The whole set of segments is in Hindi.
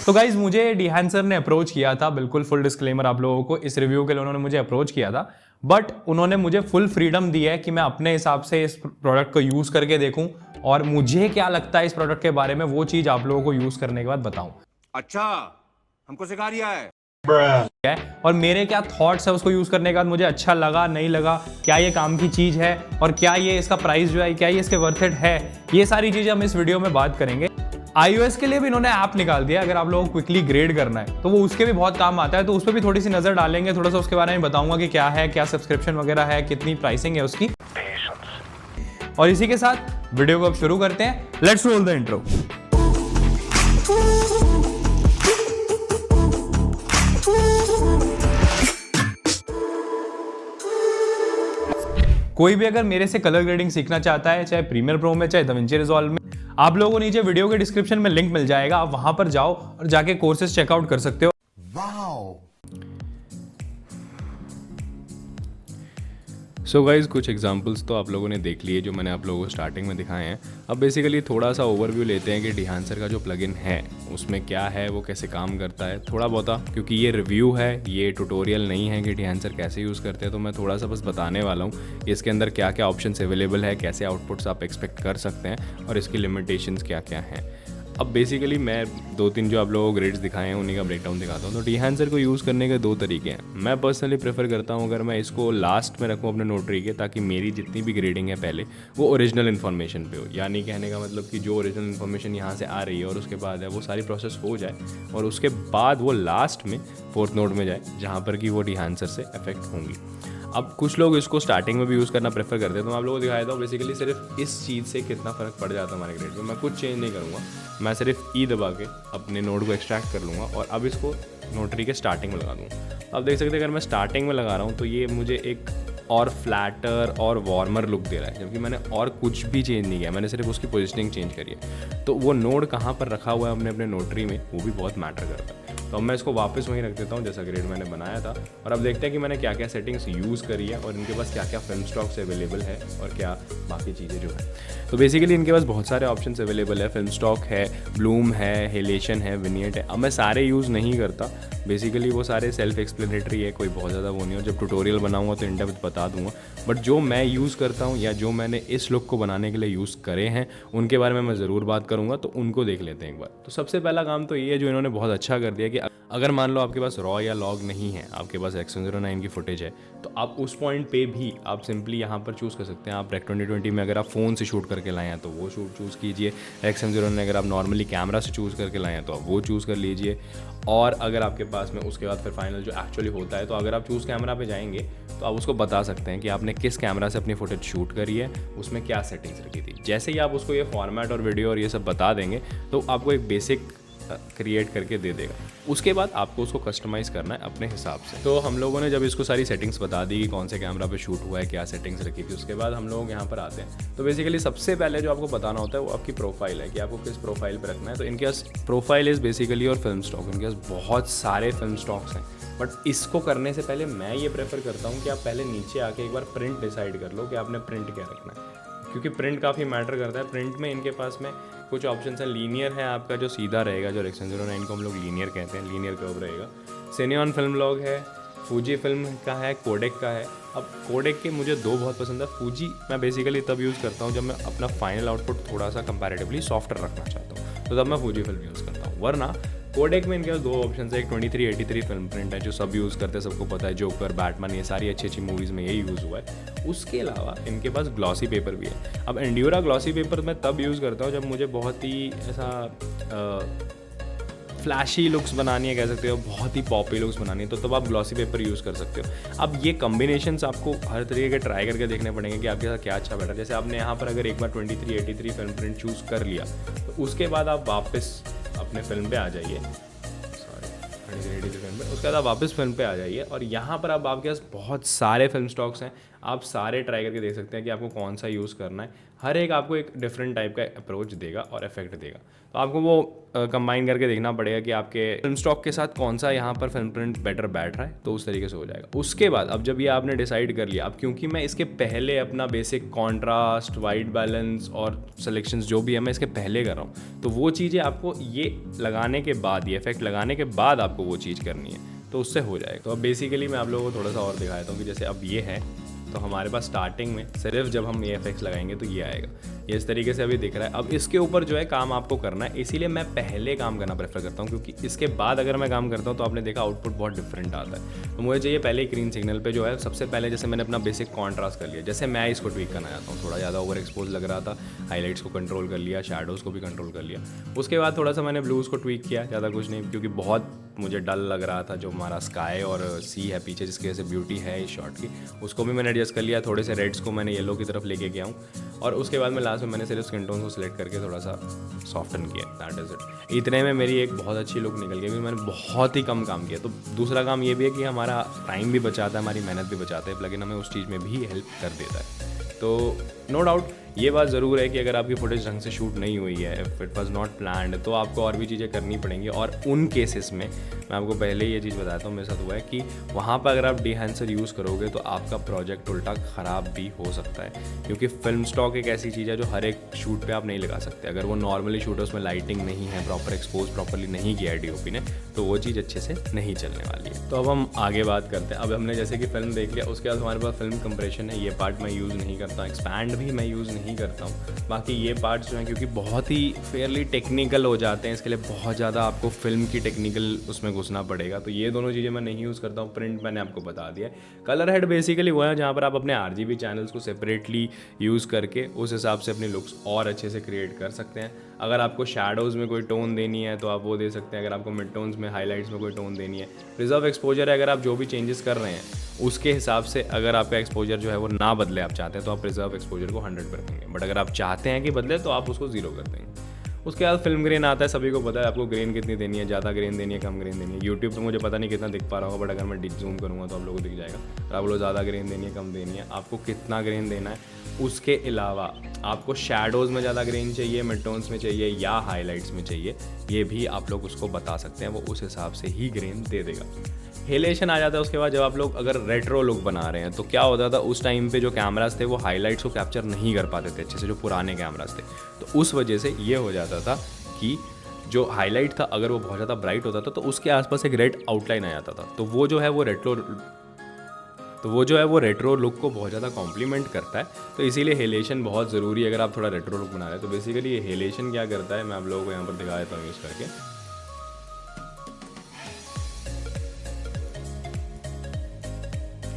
तो गाइज मुझे डिहांसर ने अप्रोच किया था, बिल्कुल फुल डिस्क्लेमर आप लोगों को, इस रिव्यू के लिए उन्होंने मुझे अप्रोच किया था, बट उन्होंने मुझे फुल फ्रीडम दी है कि मैं अपने हिसाब से इस प्रोडक्ट को यूज करके देखूं और मुझे क्या लगता है इस प्रोडक्ट के बारे में वो चीज आप लोगों को यूज करने के बाद बताऊं। अच्छा, हमको सिखा रिया है। है और मेरे क्या थॉट्स है उसको यूज करने के बाद, मुझे अच्छा लगा नहीं लगा, क्या ये काम की चीज है और क्या ये इसका प्राइस जो है क्या ये इसके वर्थ इट है, ये सारी चीजें हम इस वीडियो में बात करेंगे। iOS के लिए भी इन्होंने ऐप निकाल दिया, अगर आप लोगों को क्विकली ग्रेड करना है तो वो उसके भी बहुत काम आता है, तो उस पर भी थोड़ी सी नजर डालेंगे, थोड़ा सा उसके बारे में बताऊंगा कि क्या है, क्या सब्सक्रिप्शन वगैरह है, कितनी प्राइसिंग है उसकी। और इसी के साथ वीडियो को अब शुरू करते हैं। Let's roll the intro. कोई भी अगर मेरे से कलर ग्रेडिंग सीखना चाहता है, चाहे प्रीमियर प्रो में चाहे DaVinci Resolve में, आप लोगों को नीचे वीडियो के डिस्क्रिप्शन में लिंक मिल जाएगा, आप वहां पर जाओ और जाके कोर्सेज चेकआउट कर सकते हो। सो गाइज कुछ एग्जांपल्स तो आप लोगों ने देख लिए जो मैंने आप लोगों को स्टार्टिंग में दिखाए हैं। अब बेसिकली थोड़ा सा ओवरव्यू लेते हैं कि डिहांसर का जो प्लगइन है उसमें क्या है, वो कैसे काम करता है थोड़ा बहुता, क्योंकि ये रिव्यू है, ये ट्यूटोरियल नहीं है कि डिहांसर कैसे यूज़ करते हैं, तो मैं थोड़ा सा बस बताने वाला हूँ इसके अंदर क्या क्या ऑप्शंस अवेलेबल है, कैसे आउटपुट्स आप एक्सपेक्ट कर सकते हैं और इसकी लिमिटेशंस क्या क्या हैं। अब बेसिकली मैं 2-3 जो आप लोगों को ग्रेड्स दिखाए हैं उन्हीं का ब्रेकडाउन दिखाता हूँ। तो डिहांसर को यूज़ करने के 2 तरीके हैं। मैं पर्सनली प्रेफर करता हूँ अगर मैं इसको लास्ट में रखूँ अपने नोटरी के, ताकि मेरी जितनी भी ग्रेडिंग है पहले वो ओरिजिनल इन्फॉर्मेशन पे हो, यानी कहने का मतलब कि जो ओरिजिनल इन्फॉर्मेशन यहाँ से आ रही है और उसके बाद है वो सारी प्रोसेस हो जाए और उसके बाद वो लास्ट में 4th नोड में जाए जहाँ पर कि वो डिहांसर से अफेक्ट होंगी। अब कुछ लोग इसको स्टार्टिंग में भी यूज़ करना प्रेफर करते हैं, तो मैं आप लोगों को दिखाया था बेसिकली सिर्फ इस चीज़ से कितना फ़र्क पड़ जाता है हमारे ग्रेड में। मैं कुछ चेंज नहीं करूँगा, मैं सिर्फ ई दबा के अपने नोड को एक्सट्रैक्ट कर लूँगा और अब इसको नोटरी के स्टार्टिंग में लगा दूँगा। अब देख सकते हैं अगर मैं स्टार्टिंग में लगा रहा हूँ तो ये मुझे एक और फ्लैटर और वार्मर लुक दे रहा है, जबकि मैंने और कुछ भी चेंज नहीं किया, मैंने सिर्फ उसकी पोजिशनिंग चेंज करी है। तो वो नोड कहाँ पर रखा हुआ है हमने अपने नोटरी में वो भी बहुत मैटर करता है। तो अब मैं इसको वापस वहीं रख देता हूँ जैसा ग्रेड मैंने बनाया था, और अब देखते हैं कि मैंने क्या क्या सेटिंग्स यूज़ करी है और इनके पास क्या क्या फिल्म स्टॉक्स अवेलेबल है और क्या बाकी चीज़ें जो है। तो बेसिकली इनके पास बहुत सारे ऑप्शंस अवेलेबल है, फिल्म स्टॉक है, ब्लूम है, हेलेशन है, विनियट है। अब मैं सारे यूज़ नहीं करता, बेसिकली वो सारे सेल्फ एक्सप्लेनेटरी है, कोई बहुत ज़्यादा वो नहीं हो। जब ट्यूटोरियल बनाऊंगा तो इन डेप्थ बता दूंगा, बट जो मैं यूज़ करता हूँ या जो मैंने इस लुक को बनाने के लिए यूज़ करे हैं उनके बारे में मैं ज़रूर बात करूँगा, तो उनको देख लेते हैं एक बार। तो सबसे पहला काम तो ये है जो इन्होंने बहुत अच्छा कर दिया कि अगर मान लो आपके पास रॉ या लॉग नहीं है, आपके पास X109 की फुटेज है, तो आप उस पॉइंट पे भी आप सिंपली यहाँ पर चूज़ कर सकते हैं। आप Rec 2020 में अगर आप फ़ोन से शूट करके लाए हैं तो वो शूट चूज़ कीजिए, X109 अगर आप नॉर्मली कैमरा से चूज़ करके लाए हैं तो आप वो चूज़ कर लीजिए। और अगर आपके पास में उसके बाद फिर फाइनल जो एक्चुअली होता है, तो अगर आप चूज़ कैमरा पे जाएंगे तो आप उसको बता सकते हैं कि आपने किस कैमरा से अपनी फुटेज शूट करी है, उसमें क्या सेटिंग्स रखी थी। जैसे ही आप उसको ये फॉर्मेट और वीडियो और ये सब बता देंगे तो आपको एक बेसिक क्रिएट करके दे देगा। उसके बाद आपको उसको कस्टमाइज़ करना है अपने हिसाब से। तो हम लोगों ने जब इसको सारी सेटिंग्स बता दी कि कौन से कैमरा पे शूट हुआ है, क्या सेटिंग्स रखी थी, उसके बाद हम लोग यहाँ पर आते हैं। तो बेसिकली सबसे पहले जो आपको बताना होता है वो आपकी प्रोफाइल है कि आपको किस प्रोफाइल पर रखना है। तो इनके पास प्रोफाइल इज़ बेसिकली और फिल्म स्टॉक, इनके पास बहुत सारे फिल्म स्टॉक्स हैं, बट इसको करने से पहले मैं ये प्रेफर करता हूँ कि आप पहले नीचे आके एक बार प्रिंट डिसाइड कर लो कि आपने प्रिंट क्या रखना है, क्योंकि प्रिंट काफ़ी मैटर करता है। प्रिंट में इनके पास में कुछ ऑप्शन है, लीनियर है आपका जो सीधा रहेगा, जो X109 को हम लोग लीनियर कहते हैं, लीनियर कर्व रहेगा। सिनेऑन फिल्म लॉग है, फूजी फिल्म का है, कोडेक का है। अब कोडेक के मुझे 2 बहुत पसंद है। फूजी मैं बेसिकली तब यूज़ करता हूँ जब मैं अपना फाइनल आउटपुट थोड़ा सा कंपैरेटिवली सॉफ्टर रखना चाहता हूँ, तो तब मैं फूजी फिल्म यूज़ करता हूँ। वरना कोडेक में इनके पास 2 ऑप्शन है, एक 2383 फिल्म प्रिंट है जो सब यूज़ करते हैं, सबको पता है, जोकर, बैटमैन, ये सारी अच्छी अच्छी मूवीज़ में ये यूज़ हुआ है। उसके अलावा इनके पास ग्लॉसी पेपर भी है। अब एंड्योरा ग्लॉसी पेपर मैं तब यूज़ करता हूँ जब मुझे बहुत ही ऐसा फ्लैशी लुक्स बनानी है, कह सकते हो, बहुत ही पॉपी लुक्स बनानी है, तो तब आप ग्लॉसी पेपर यूज़ कर सकते हो। अब ये कॉम्बिनेशंस आपको हर तरीके के ट्राई करके देखने पड़ेंगे कि आपके साथ क्या अच्छा बैठा। जैसे आपने यहाँ पर अगर एक बार 2383 फिल्म प्रिंट चूज़ कर लिया तो उसके बाद आप वापस अपने फिल्म पे आ जाइए, उसके बाद आप वापस फिल्म पे आ जाइए और यहाँ पर अब आपके पास बहुत सारे फिल्म स्टॉक्स हैं, आप सारे ट्राई करके देख सकते हैं कि आपको कौन सा यूज़ करना है। हर एक आपको एक डिफरेंट टाइप का अप्रोच देगा और इफेक्ट देगा। तो आपको वो कंबाइन करके देखना पड़ेगा कि आपके फिल्म स्टॉक के साथ कौन सा यहाँ पर फिल्म प्रिंट बेटर बैठ रहा है, तो उस तरीके से हो जाएगा। उसके बाद अब जब ये आपने डिसाइड कर लिया, अब क्योंकि मैं इसके पहले अपना बेसिक कॉन्ट्रास्ट, वाइट बैलेंस और सिलेक्शंस जो भी है मैं इसके पहले कर रहा हूँ, तो वो चीज़ें आपको ये लगाने के बाद, ये इफेक्ट लगाने के बाद आपको वो चीज़ करनी है, तो उससे हो जाएगा। तो अब बेसिकली मैं आप लोगों को थोड़ा सा और दिखा देता हूँ कि जैसे अब ये है, तो हमारे पास स्टार्टिंग में सिर्फ जब हम ये इफेक्ट्स लगाएंगे तो ये आएगा, ये इस तरीके से अभी दिख रहा है। अब इसके ऊपर जो है काम आपको करना है, इसीलिए मैं पहले काम करना प्रेफर करता हूँ, क्योंकि इसके बाद अगर मैं काम करता हूँ तो आपने देखा आउटपुट बहुत डिफरेंट आता है। तो मुझे चाहिए पहले ग्रीन सिग्नल पे जो है सबसे पहले, जैसे मैंने अपना बेसिक कॉन्ट्रास्ट कर लिया, जैसे मैं इसको ट्वीक करना चाहता हूँ, थोड़ा ज़्यादा ओवर एक्सपोज लग रहा था, हाईलाइट्स को कंट्रोल कर लिया, शैडोज़ को भी कंट्रोल कर लिया। उसके बाद थोड़ा सा मैंने ब्लूज़ को ट्वीक किया, ज़्यादा कुछ नहीं, क्योंकि बहुत मुझे डल लग रहा था जो हमारा स्काई और सी है पीछे, जिसकी वजह से ब्यूटी है इस शॉट की, उसको भी मैंने एडजस्ट कर लिया। थोड़े से रेड्स को मैंने येलो की तरफ लेके गया हूँ, और उसके बाद में लास्ट में मैंने सिर्फ स्किन टोन को सिलेक्ट करके थोड़ा सा सॉफ्टन किया, दैट इज़ इट। इतने में मेरी एक बहुत अच्छी लुक निकल गई, मैंने बहुत ही कम काम किया। तो दूसरा काम ये भी है कि हमारा टाइम भी बचाता है, हमारी मेहनत भी बचाता है, प्लगइन हमें उस चीज़ में भी हेल्प कर देता है। तो नो डाउट ये बात ज़रूर है कि अगर आपकी फुटेज ढंग से शूट नहीं हुई है, if it was not planned, तो आपको और भी चीज़ें करनी पड़ेंगी। और उन केसेस में मैं आपको पहले ये चीज़ बताता हूँ, मेरे साथ हुआ है कि वहाँ पर अगर आप डिहांसर यूज़ करोगे तो आपका प्रोजेक्ट उल्टा ख़राब भी हो सकता है, क्योंकि फिल्म स्टॉक एक ऐसी चीज़ है जो हर एक शूट पे आप नहीं लगा सकते। अगर वो नॉर्मली शूट है, उसमें लाइटिंग नहीं है, प्रॉपर एक्सपोज प्रॉपरली नहीं किया है डीओपी ने, तो वो चीज़ अच्छे से नहीं चलने वाली है। तो अब हम आगे बात करते हैं। अब हमने जैसे कि फिल्म देख लिया, उसके बाद हमारे पास फिल्म कंप्रेशन है, ये पार्ट मैं यूज़ नहीं करता, एक्सपैंड भी मैं यूज़ नहीं करता हूँ। बाकी ये पार्ट्स जो हैं क्योंकि बहुत ही फेयरली टेक्निकल हो जाते हैं, इसके लिए बहुत ज़्यादा आपको फिल्म की टेक्निकल उसमें घुसना पड़ेगा, तो ये दोनों चीज़ें मैं नहीं यूज़ करता हूँ। प्रिंट मैंने आपको बता दिया है। कलर हेड बेसिकली वो है जहाँ पर आप अपने RGB चैनल्स को सेपरेटली यूज़ करके उस हिसाब से अपनी लुक्स और अच्छे से क्रिएट कर सकते हैं। अगर आपको शैडोज़ में कोई टोन देनी है तो आप वो दे सकते हैं, अगर आपको मिड टोन्स में, हाईलाइट्स में कोई टोन देनी है। प्रिजर्व एक्सपोजर है, अगर आप जो भी चेंजेस कर रहे हैं उसके हिसाब से अगर आपका एक्सपोजर जो है वो ना बदले, आप चाहते हैं तो आप प्रिजर्व एक्सपोजर को 100 पर रखेंगे, बट अगर आप चाहते हैं कि बदले तो आप उसको 0 कर देंगे। उसके बाद फिल्म ग्रेन आता है, सभी को पता है आपको ग्रेन कितनी देनी है, ज़्यादा ग्रेन देनी है, कम ग्रेन देनी है। यूट्यूब पे मुझे पता नहीं कितना दिख पा रहा होगा, बट अगर मैं डिप जूम करूँगा तो आप लोगों को दिख जाएगा। और आप लोग ज़्यादा ग्रेन देनी है, कम देनी है, आपको कितना ग्रेन देना है। उसके अलावा आपको शैडोज़ में ज़्यादा ग्रेन चाहिए, मिड टोन्स में चाहिए या हाईलाइट्स में चाहिए, ये भी आप लोग उसको बता सकते हैं, वो उस हिसाब से ही ग्रेन दे देगा। हेलेशन आ जाता है उसके बाद, जब आप लोग अगर रेट्रो लुक बना रहे हैं तो क्या होता था उस टाइम पे जो कैमरास थे वो हाईलाइट्स को कैप्चर नहीं कर पाते थे अच्छे से, जो पुराने कैमरास थे। तो उस वजह से ये हो जाता था कि जो हाईलाइट था अगर वो बहुत ज़्यादा ब्राइट होता था तो उसके आसपास एक रेड आउटलाइन आ जाता था, तो वो जो है वो रेट्रो लुक को बहुत ज़्यादा कॉम्प्लीमेंट करता है। तो इसीलिए हेलेशन बहुत ज़रूरी है अगर आप थोड़ा रेट्रो लुक बना रहे हैं। तो बेसिकली ये हेलेशन क्या करता है, मैं आप लोगों को यहाँ पर दिखा देता हूँ यूज़ करके।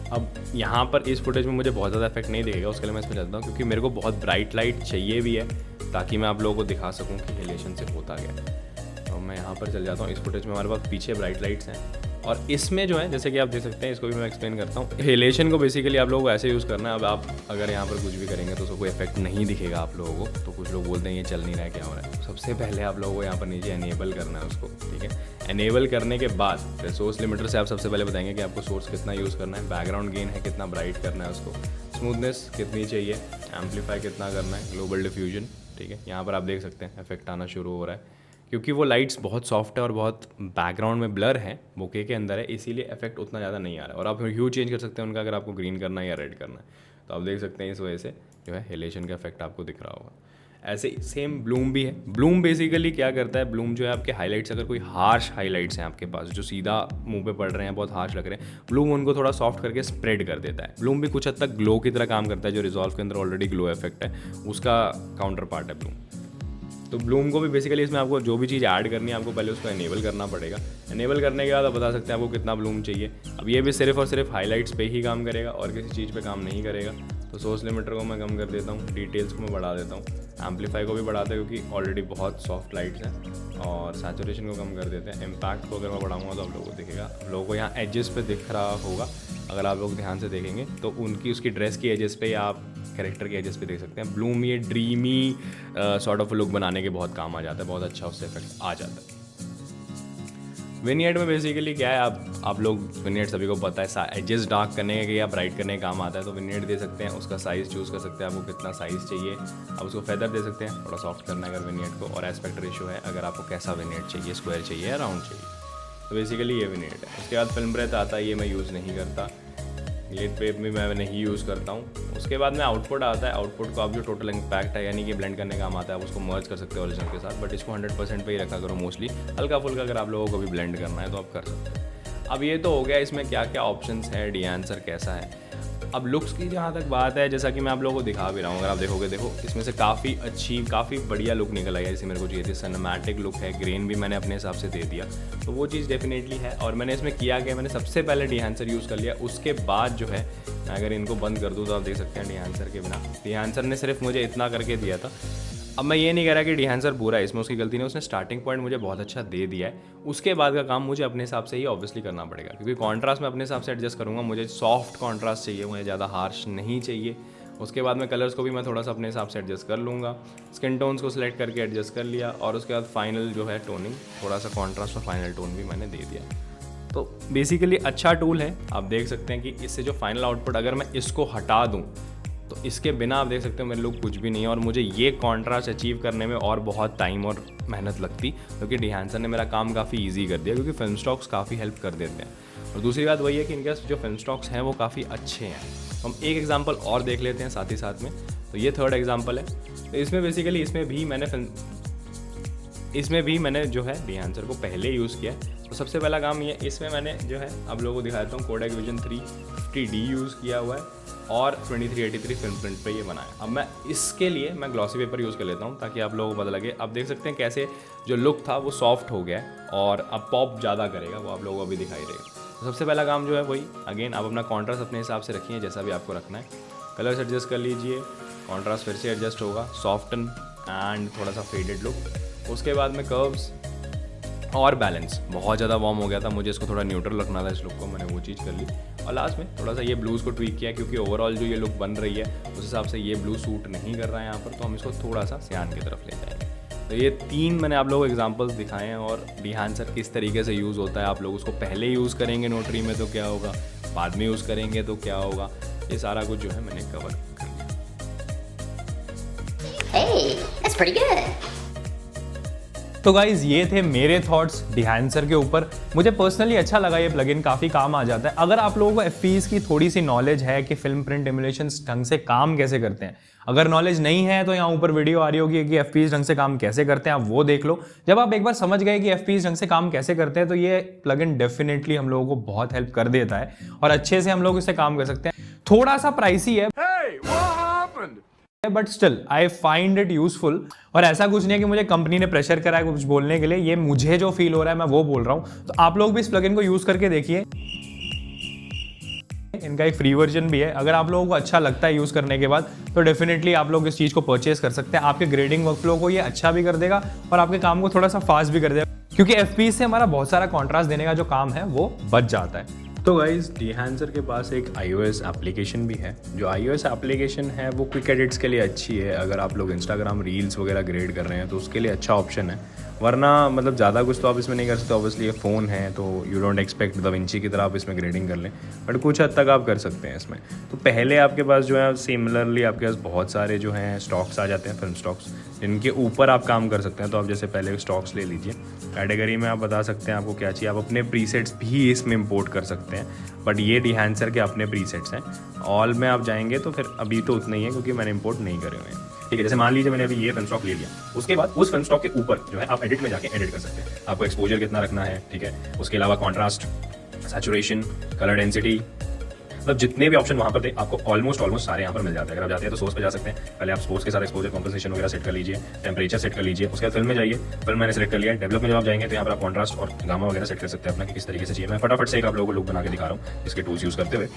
अब यहाँ पर इस फुटेज में मुझे बहुत ज़्यादा इफेक्ट नहीं दिखेगा, उसके लिए मैं इसमें जाता हूँ, क्योंकि मेरे को बहुत ब्राइट लाइट चाहिए भी है ताकि मैं आप लोगों को दिखा सकूँ कि हेलेशन से होता क्या है। तो मैं यहाँ पर चल जाता हूँ। इस फुटेज में हमारे पास पीछे ब्राइट लाइट्स हैं, और इसमें जो है जैसे कि आप देख सकते हैं, इसको भी मैं एक्सप्लेन करता हूँ। हेलेशन को बेसिकली आप लोगों को ऐसे यूज़ करना है। अब आप अगर यहाँ पर कुछ भी करेंगे तो उसको कोई इफेक्ट नहीं दिखेगा आप लोगों को, तो कुछ लोग बोलते हैं ये चल नहीं रहा है, क्या हो रहा है। सबसे पहले आप लोगों को यहाँ पर नीचे एनेबल करना है उसको, ठीक है। एनेबल करने के बाद रिसोर्स लिमिटर से आप सबसे पहले बताएंगे कि आपको सोर्स कितना यूज़ करना है, बैकग्राउंड गेन है कितना, ब्राइट करना है उसको, स्मूथनेस कितनी चाहिए, एम्पलीफाई कितना करना है, ग्लोबल डिफ्यूजन, ठीक है। यहाँ पर आप देख सकते हैं इफेक्ट आना शुरू हो रहा है, क्योंकि वो लाइट्स बहुत सॉफ्ट है और बहुत बैकग्राउंड में ब्लर है, बोके के अंदर है, इसीलिए इफेक्ट उतना ज़्यादा नहीं आ रहा है। और आप ह्यू चेंज कर सकते हैं उनका, अगर आपको ग्रीन करना है या रेड करना है। तो आप देख सकते हैं इस वजह से जो है हेलेशन का इफेक्ट आपको दिख रहा होगा। ऐसे सेम ब्लूम भी है। ब्लूम बेसिकली क्या करता है, ब्लूम जो है आपके हाईलाइट्स, अगर कोई हार्श हाईलाइट्स हैं आपके पास जो सीधा मुंह पे पड़ रहे हैं, बहुत हार्श लग रहे हैं, ब्लूम उनको थोड़ा सॉफ्ट करके स्प्रेड कर देता है। ब्लूम भी कुछ हद तक ग्लो की तरह काम करता है, जो रिजॉल्व के अंदर ऑलरेडी ग्लो इफेक्ट है उसका काउंटर पार्ट है ब्लूम। तो ब्लूम को भी बेसिकली इसमें आपको जो भी चीज़ ऐड करनी है आपको पहले उसको एनेबल करना पड़ेगा। एनेबल करने के बाद आप बता सकते हैं आपको कितना ब्लूम चाहिए। अब ये भी सिर्फ और सिर्फ हाईलाइट्स पे ही काम करेगा और किसी चीज़ पे काम नहीं करेगा। तो सोर्स लिमिटर को मैं कम कर देता हूँ, डिटेल्स को मैं बढ़ा देता हूँ, एम्पलीफाई को भी बढ़ाते हैं क्योंकि ऑलरेडी बहुत सॉफ्ट लाइट्स हैं, और सैचुरेशन को कम कर देते हैं। इम्पैक्ट को अगर मैं बढ़ाऊँगा तो आप लोगों को दिखेगा, आप लोगों को यहाँ एजेस पे दिख रहा होगा अगर आप लोग ध्यान से देखेंगे तो उनकी उसकी ड्रेस की एजेस पे या आप कैरेक्टर के एजेस पे देख सकते हैं। ब्लूम ये ड्रीमी सॉर्ट ऑफ लुक बनाने के बहुत काम आ जाता है, बहुत अच्छा उससे इफेक्ट आ जाता है। विनियर्ड में बेसिकली क्या है, आप लोग विनियर्ड सभी को पता है एजेस डार्क करने के या ब्राइट करने का काम आता है, तो विनियर्ड दे सकते हैं, उसका साइज़ चूज़ कर सकते हैं, आपको कितना साइज़ चाहिए, आप उसको फेदर दे सकते हैं, थोड़ा सॉफ्ट करना है अगर विनियर्ड को, और एस्पेक्ट रेशियो है अगर आपको कैसा विनियर्ड चाहिए, स्क्वायर चाहिए या राउंड चाहिए, तो बेसिकली ये विनियर्ड है। उसके बाद फिल्म ब्रेथ आता है, ये मैं यूज़ नहीं करता, ग्लिड पेप भी मैं नहीं यूज़ करता हूँ। उसके बाद में आउटपुट आता है, आउटपुट को आप जो टोटल इम्पैक्ट है यानी कि ब्लेंड करने का काम आता है, आप उसको मर्ज कर सकते हैं ओरिजिनल के साथ, बट इसको 100% पे ही रखा करो मोस्टली, हल्का फुल्का अगर आप लोगों को भी ब्लेंड करना है तो आप कर सकते हैं। अब ये तो हो गया इसमें क्या क्या ऑप्शंस है, डिहांसर कैसा है। अब लुक्स की जहाँ तक बात है, जैसा कि मैं आप लोगों को दिखा भी रहा हूँ, अगर आप देखोगे, देखो इसमें से काफ़ी अच्छी काफ़ी बढ़िया लुक निकल आई है, जैसे मेरे को चाहिए थी। सिनेमैटिक लुक है, ग्रेन भी मैंने अपने हिसाब से दे दिया, तो वो चीज़ डेफिनेटली है। और मैंने इसमें किया कि मैंने सबसे पहले डिहांसर यूज़ कर लिया, उसके बाद जो है मैं अगर इनको बंद कर दूँ तो आप देख सकते हैं डिहांसर के बिना, डिहांसर ने सिर्फ मुझे इतना करके दिया था। अब मैं ये नहीं कह रहा कि डिहांसर बुरा है, इसमें उसकी गलती नहीं, उसने स्टार्टिंग पॉइंट मुझे बहुत अच्छा दे दिया है। उसके बाद का काम मुझे अपने हिसाब से ही ऑब्वियसली करना पड़ेगा, क्योंकि कॉन्ट्रास्ट मैं अपने हिसाब से एडजस्ट करूँगा, मुझे सॉफ्ट कॉन्ट्रास्ट चाहिए, मुझे ज़्यादा हार्श नहीं चाहिए। उसके बाद में कलर्स को भी मैं थोड़ा सा अपने हिसाब से एडजस्ट कर लूँगा, स्किन टोन्स को सिलेक्ट करके एडजस्ट कर लिया, और उसके बाद फाइनल जो है टोनिंग, थोड़ा सा कॉन्ट्रास्ट और फाइनल टोन भी मैंने दे दिया। तो बेसिकली अच्छा टूल है, आप देख सकते हैं कि इससे जो फाइनल आउटपुट, अगर मैं इसको हटा दूँ तो इसके बिना आप देख सकते हो मेरे लुक कुछ भी नहीं है, और मुझे ये कॉन्ट्रास्ट अचीव करने में और बहुत टाइम और मेहनत लगती, क्योंकि डिहांसर ने मेरा काम काफ़ी इजी कर दिया, क्योंकि फिल्म स्टॉक्स काफ़ी हेल्प कर देते हैं। और दूसरी बात वही है कि इनके जो फिल्म स्टॉक्स हैं वो काफ़ी अच्छे हैं। हम एक एग्जांपल और देख लेते हैं साथ ही साथ में, तो ये थर्ड एग्जांपल है। तो इसमें बेसिकली इसमें भी मैंने जो है डिहांसर को पहले यूज़ किया। तो सबसे पहला काम ये, इसमें मैंने जो है आप लोगों को दिखा देता हूँ, कोडैक विजन 350D यूज़ किया हुआ है और 2383 फिल्म प्रिंट पे ये बनाया। अब मैं इसके लिए मैं ग्लॉसी पेपर यूज़ कर लेता हूँ ताकि आप लोगों को पता लगे। अब देख सकते हैं कैसे जो लुक था वो सॉफ्ट हो गया है और अब पॉप ज़्यादा करेगा, वो आप लोगों को अभी दिखाई देगा। तो सबसे पहला काम जो है वही, अगेन आप अपना कॉन्ट्रास्ट अपने हिसाब से रखिए जैसा भी आपको रखना है, कलर्स एडजस्ट कर लीजिए, कॉन्ट्रास्ट फिर से एडजस्ट होगा, सॉफ्टन एंड थोड़ा सा फेडेड लुक। उसके बाद में कर्व्स और बैलेंस, बहुत ज़्यादा वार्म हो गया था, मुझे इसको थोड़ा न्यूट्रल रखना था इस लुक को, मैंने वो चीज़ कर ली। और लास्ट में थोड़ा सा ये ब्लूज़ को ट्वीक किया, क्योंकि ओवरऑल जो ये लुक बन रही है उस हिसाब से ये ब्लू सूट नहीं कर रहा है यहाँ पर, तो हम इसको थोड़ा सा सियान की तरफ ले जाएंगे। तो ये 3 मैंने आप लोगों को एग्जांपल्स दिखाए हैं, और डिहांसर किस तरीके से यूज़ होता है, आप लोग उसको पहले यूज़ करेंगे नोटरी में तो क्या होगा, बाद में यूज़ करेंगे तो क्या होगा, ये सारा कुछ जो है मैंने कवर कर लिया। Hey, that's pretty good. तो गाइज ये थे मेरे थॉट्स डिहांसर के ऊपर। मुझे पर्सनली अच्छा लगा, ये प्लगइन काफ़ी काम आ जाता है। अगर आप लोगों को एफपीएस की थोड़ी सी नॉलेज है कि फिल्म प्रिंट एमुलेशंस ढंग से काम कैसे करते हैं, अगर नॉलेज नहीं है तो यहाँ ऊपर वीडियो आ रही होगी कि एफपीएस ढंग से काम कैसे करते हैं, आप वो देख लो। जब आप एक बार समझ गए कि एफपीएस ढंग से काम कैसे करते हैं तो ये प्लगइन डेफिनेटली हम लोगों को बहुत हेल्प कर देता है और अच्छे से हम लोग इससे काम कर सकते हैं। थोड़ा सा प्राइसी है but still I find it useful. और ऐसा कुछ नहीं है कि मुझे कंपनी ने प्रेशर करा है कुछ बोलने के लिए, ये मुझे जो फील हो रहा है मैं वो बोल रहा हूं। तो आप लोग भी इस प्लगइन को यूज करके देखिए, इनका एक फ्री वर्जन भी है। अगर आप लोगों को अच्छा लगता है यूज करने के बाद तो डेफिनेटली आप लोग इस चीज को परचेज कर सकते हैं। आपके ग्रेडिंग वर्कफ्लो को ये अच्छा भी कर देगा और आपके काम को थोड़ा सा फास्ट भी कर देगा, क्योंकि एफपीएस से हमारा बहुत सारा कॉन्ट्रास्ट देने का जो काम है वो बच जाता है। तो गाइज डिहांसर के पास एक iOS एप्लीकेशन भी है। जो iOS एप्लीकेशन है वो क्विक एडिट्स के लिए अच्छी है, अगर आप लोग इंस्टाग्राम रील्स वगैरह ग्रेड कर रहे हैं तो उसके लिए अच्छा ऑप्शन है। वरना मतलब ज़्यादा कुछ तो आप इसमें नहीं कर सकते, ऑब्वियसली ये फ़ोन है तो you don't expect da Vinci की तरह आप इसमें ग्रेडिंग कर लें, बट कुछ हद तक आप कर सकते हैं इसमें। तो पहले आपके पास जो है सिमिलरली आपके पास बहुत सारे जो हैं स्टॉक्स आ जाते हैं, फिल्म स्टॉक्स, जिनके ऊपर आप काम कर सकते हैं। तो आप जैसे पहले स्टॉक्स ले लीजिए, कैटेगरी में आप बता सकते हैं आपको क्या चाहिए, आप अपने प्रीसेट्स भी इसमें इंपोर्ट कर सकते हैं, बट ये डिहांसर के अपने प्रीसेट्स हैं। ऑल में आप जाएंगे तो फिर अभी तो उतना ही है क्योंकि मैंने इंपोर्ट नहीं करे हुए हैं, ठीक है। जैसे मान लीजिए मैंने अभी ये फिल्म स्टॉक ले लिया, उसके बाद उस फिल्म स्टॉक के ऊपर जो है आप एडिट में जाके एडिट कर सकते हैं, आपको एक्सपोजर कितना रखना है, ठीक है। उसके अलावा कॉन्ट्रास्ट, सैचुरेशन, कलर डेंसिटी, मतलब जितने भी ऑप्शन वहाँ पर थे आपको ऑलमोस्ट सारे यहाँ पर मिल जाते हैं। अगर आप जाते हैं तो सोर्स पे जा सकते हैं, पहले आप सोर्स के साथ एक्सपोजर कंपोजिशन वगैरह सेट कर लीजिए, टेम्परेचर सेट कर लीजिए। उसके बाद फिल्म में जाइए, फिल्म मैंने सेलेक्ट कर लिया। डेवलप में जब आप जाएंगे तो यहाँ पर आप कॉन्ट्रास्ट और गामा वगैरह सेट कर सकते हैं अपना कि किस तरीके से चाहिए। मैं फटाफट से एक आप लोगों को लुक बना के दिखा रहा हूँ इसके टूल्स यूज़ करते हुए।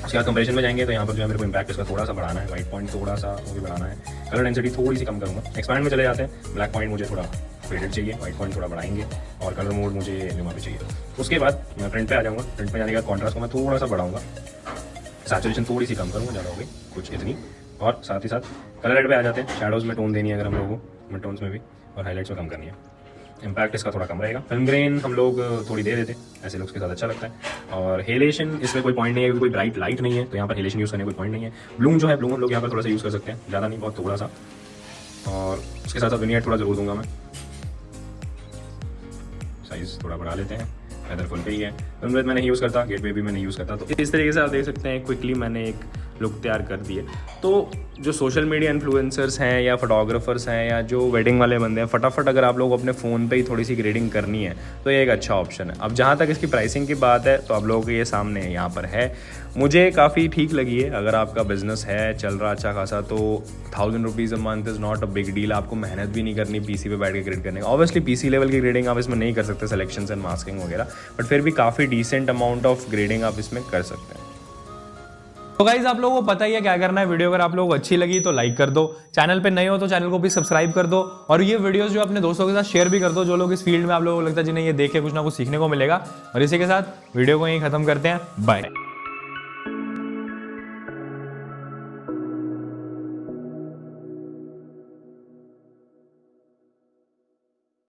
उसके बाद कंपैरिजन में जाएंगे तो यहाँ पर जो है मेरे को इम्पैक्ट इसका थोड़ा सा बढ़ाना है, वाइट पॉइंट थोड़ा सा वो भी बढ़ाना है, कलर डेंसिटी थोड़ी सी कम करूँगा। एक्सपैंड में चले जाते हैं, ब्लैक पॉइंट मुझे थोड़ा फेडेड चाहिए, वाइट पॉइंट थोड़ा बढ़ाएंगे और कलर मोड मुझे वहाँ पे चाहिए। उसके बाद मैं प्रिंट पे आ जाऊँगा, प्रिंट पे जाने के बाद कॉन्ट्रास्ट को मैं थोड़ा सा बढ़ाऊँगा, सैचुरेशन थोड़ी सी कम करूँगा, ज़्यादा हो गई कुछ इतनी, और साथ ही साथ कलर रेड पे आ जाते हैं। शैडोज़ में टोन देनी है अगर हम लोगों को, मिड टोन्स में भी, और हाईलाइट्स में कम करनी है। इम्पैक्ट इसका थोड़ा कम रहेगा। फिल्म ग्रेन हम लोग थोड़ी दे देते, ऐसे लुक्स के साथ अच्छा लगता है। और हेलेशन इसमें कोई पॉइंट नहीं है, कोई ब्राइट लाइट नहीं है, तो यहाँ पर हेलेशन यूज़ करने कोई पॉइंट नहीं है। ब्लूम जो है, ब्लूम हम लोग यहाँ पर थोड़ा सा यूज़ कर सकते हैं, ज़्यादा नहीं, बहुत थोड़ा सा। और उसके साथ साथ विनियर्ड थोड़ा ज़रूर दूंगा मैं, साइज़ थोड़ा बढ़ा लेते हैं। वेदर फुल पे ही है, फिल्म ग्रेन मैं नहीं यूज़ करता, गेटवे भी मैं नहीं यूज़ करता। तो इस तरीके से आप देख सकते हैं क्विकली मैंने एक लुक तैयार कर दिए। तो जो सोशल मीडिया इन्फ्लुएंसर्स हैं या फोटोग्राफर्स हैं या जो वेडिंग वाले बंदे हैं, फटाफट अगर आप लोग अपने फ़ोन पे ही थोड़ी सी ग्रेडिंग करनी है तो ये एक अच्छा ऑप्शन है। अब जहाँ तक इसकी प्राइसिंग की बात है तो आप लोगों के ये सामने है, यहाँ पर है, मुझे काफ़ी ठीक लगी है। अगर आपका बिजनेस है, चल रहा अच्छा खासा, तो 1000 rupees a month is not a big deal. आपको मेहनत भी नहीं करनी पीसी पे बैठ के ग्रेड करने का। ऑब्वियसली पीसी लेवल की ग्रेडिंग आप इसमें नहीं कर सकते, सिलेक्शंस एंड मास्किंग वगैरह, बट फिर भी काफ़ी डिसेंट अमाउंट ऑफ ग्रेडिंग आप इसमें कर सकते हैं। तो गाइज आप लोगों को पता ही है क्या करना है। वीडियो अगर आप लोगों को अच्छी लगी तो लाइक कर दो, चैनल पे नए हो तो चैनल को भी सब्सक्राइब कर दो, और ये वीडियोस जो अपने दोस्तों के साथ शेयर भी कर दो जो लोग इस फील्ड में आप लोगों को लगता है जिन्हें ये देख के कुछ ना कुछ सीखने को मिलेगा। और इसी के साथ वीडियो को यहीं खत्म करते हैं, बाय।